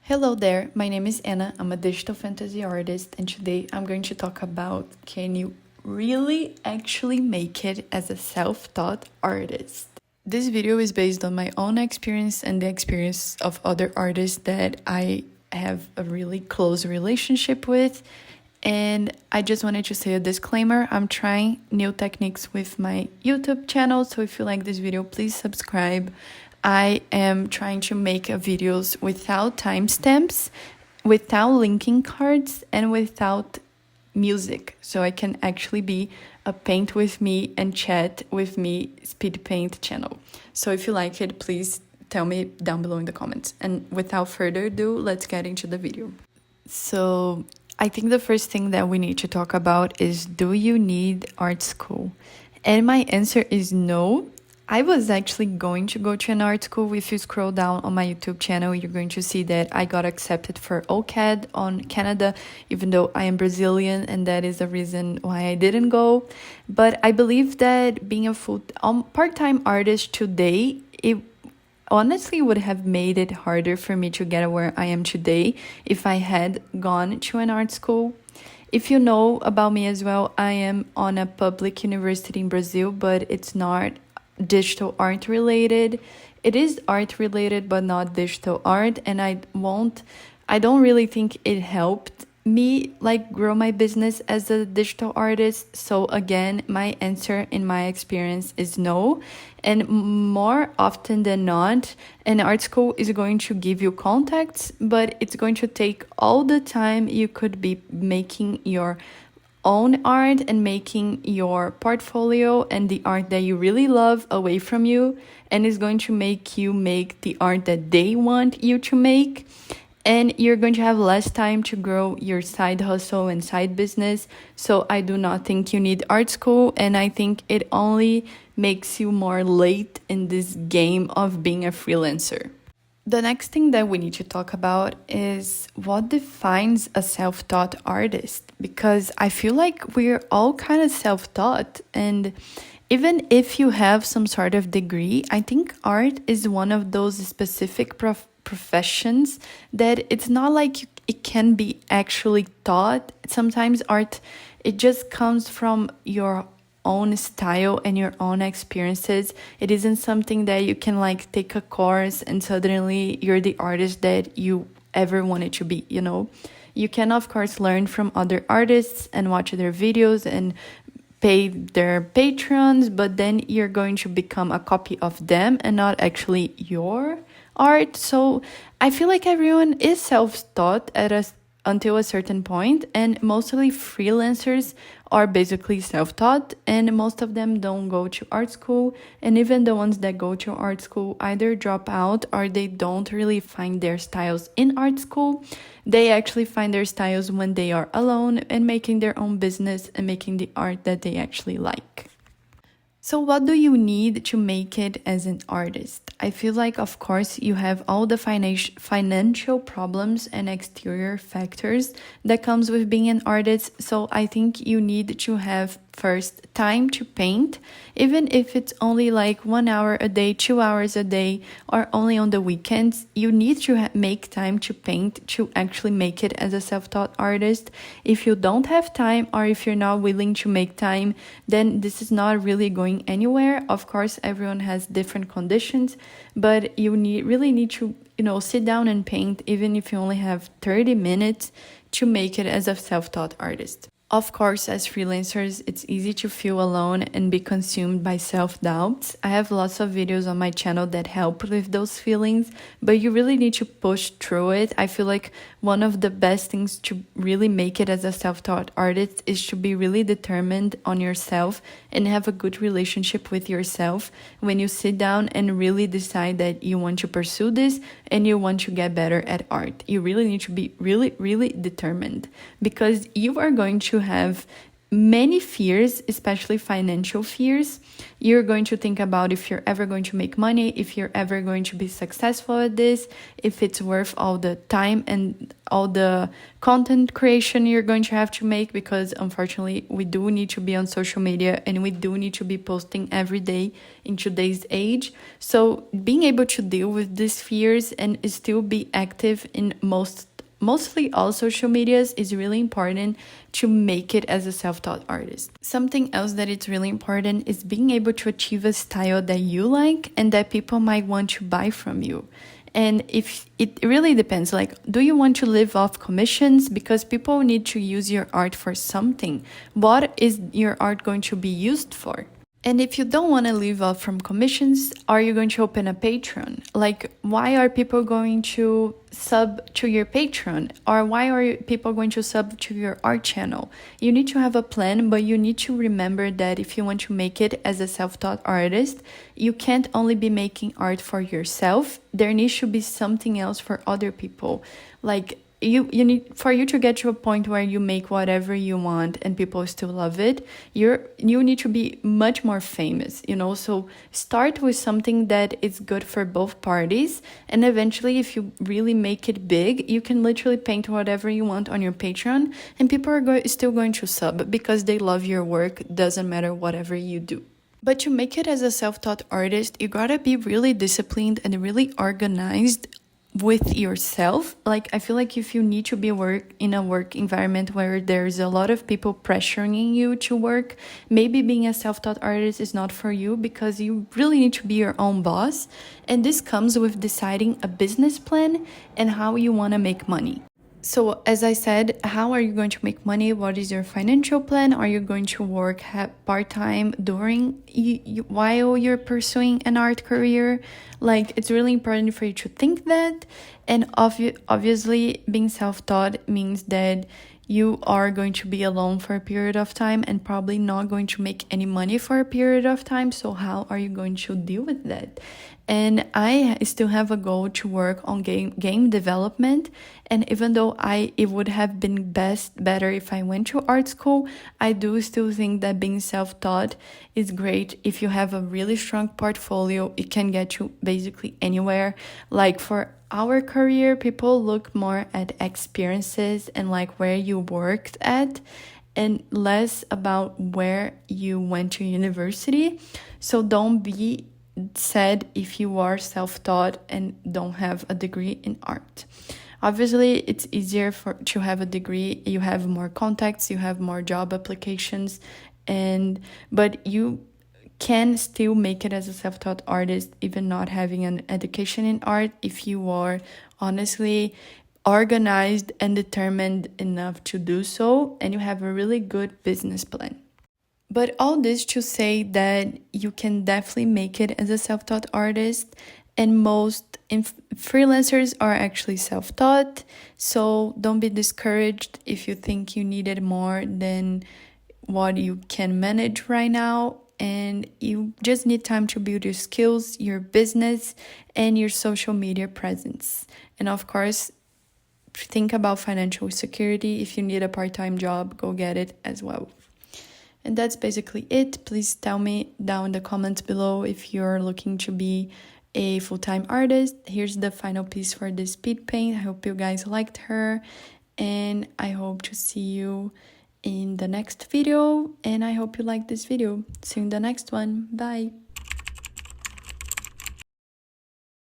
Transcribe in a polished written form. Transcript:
Hello there, my name is Anna. I'm a digital fantasy artist, and today I'm going to talk about can you really actually make it as a self taught artist? This video is based on my own experience and the experience of other artists that I have a really close relationship with. And I just wanted to say a disclaimer, I'm trying new techniques with my YouTube channel, so if you like this video, please subscribe. I am trying to make videos without timestamps, without linking cards, and without music, so I can actually be a paint with me and chat with me speed paint channel. So if you like it, please tell me down below in the comments. And without further ado, let's get into the video. So I think the first thing that we need to talk about is, do you need art school? And my answer is no. I was actually going to go to an art school. If you scroll down on my YouTube channel, you're going to see that I got accepted for OCAD on Canada, even though I am Brazilian, and that is the reason why I didn't go. But I believe that being a part-time artist today, it honestly would have made it harder for me to get where I am today if I had gone to an art school. If you know about me as well, I am on a public university in Brazil, but it's not digital art related. It is art related, but not digital art, and I don't really think it helped me grow my business as a digital artist. So again, my answer in my experience is no. And more often than not, an art school is going to give you contacts, but it's going to take all the time you could be making your own art and making your portfolio and the art that you really love away from you, and is going to make you make the art that they want you to make, and you're going to have less time to grow your side hustle and side business. So I do not think you need art school, and I think it only makes you more late in this game of being a freelancer. The next thing that we need to talk about is what defines a self-taught artist, because I feel like we're all kind of self-taught, and even if you have some sort of degree, I think art is one of those specific professions that it's not like it can be actually taught. Sometimes art, it just comes from your own style and your own experiences. It isn't something that you can take a course and suddenly you're the artist that you ever wanted to be, you know? You can of course learn from other artists and watch their videos and pay their patrons, but then you're going to become a copy of them and not actually your art. So I feel like everyone is self-taught until a certain point, and mostly freelancers are basically self-taught, and most of them don't go to art school. And even the ones that go to art school either drop out or they don't really find their styles in art school. They actually find their styles when they are alone and making their own business and making the art that they actually like. So what do you need to make it as an artist? I feel like, of course, you have all the financial problems and exterior factors that comes with being an artist. So I think you need to have first time to paint, even if it's only 1 hour a day, 2 hours a day, or only on the weekends. You need to make time to paint to actually make it as a self-taught artist. If you don't have time, or if you're not willing to make time, then this is not really going anywhere. Of course, everyone has different conditions, but you really need to sit down and paint, even if you only have 30 minutes to make it as a self-taught artist. Of course, as freelancers, it's easy to feel alone and be consumed by self-doubts. I have lots of videos on my channel that help with those feelings, but you really need to push through it. I feel like one of the best things to really make it as a self-taught artist is to be really determined on yourself and have a good relationship with yourself when you sit down and really decide that you want to pursue this and you want to get better at art. You really need to be really, really determined, because you are going to have many fears, especially financial fears. You're going to think about if you're ever going to make money, if you're ever going to be successful at this, if it's worth all the time and all the content creation you're going to have to make, because unfortunately we do need to be on social media and we do need to be posting every day in today's age. So being able to deal with these fears and still be active in mostly all social medias is really important to make it as a self-taught artist. Something else that it's really important is being able to achieve a style that you like and that people might want to buy from you. And if it really depends, like, do you want to live off commissions? Because people need to use your art for something. What is your art going to be used for? And if you don't want to live off from commissions, are you going to open a Patreon? Like, why are people going to sub to your Patreon? Or why are people going to sub to your art channel? You need to have a plan, but you need to remember that if you want to make it as a self-taught artist, you can't only be making art for yourself. There needs to be something else for other people. Like, you need, for you to get to a point where you make whatever you want and people still love it, you need to be much more famous, so start with something that is good for both parties, and eventually if you really make it big, you can literally paint whatever you want on your Patreon and people are still going to sub because they love your work, doesn't matter whatever you do. But to make it as a self-taught artist, you gotta be really disciplined and really organized with yourself. Like, I feel like if you need to be in a work environment where there's a lot of people pressuring you to work, maybe being a self-taught artist is not for you, because you really need to be your own boss. And this comes with deciding a business plan and how you want to make money. So as I said, how are you going to make money? What is your financial plan? Are you going to work part-time while you're pursuing an art career? Like, it's really important for you to think that. And obviously, being self-taught means that you are going to be alone for a period of time and probably not going to make any money for a period of time. So how are you going to deal with that? And I still have a goal to work on game development. And even though it would have been better if I went to art school, I do still think that being self-taught is great. If you have a really strong portfolio, it can get you basically anywhere. Like, for our career, people look more at experiences and like where you worked at, and less about where you went to university. So don't be sad if you are self-taught and don't have a degree in art. Obviously, it's easier to have a degree. You have more contacts, you have more job applications, but you can still make it as a self-taught artist even not having an education in art, if you are honestly organized and determined enough to do so, and you have a really good business plan. But all this to say that you can definitely make it as a self-taught artist, and most freelancers are actually self-taught. So don't be discouraged if you think you needed more than what you can manage right now. And you just need time to build your skills, your business, and your social media presence. And of course, think about financial security. If you need a part-time job, go get it as well. And that's basically it. Please tell me down in the comments below if you're looking to be a full-time artist. Here's the final piece for this speed paint. I hope you guys liked her, and I hope to see you in the next video, and I hope you like this video. See you in the next one. Bye.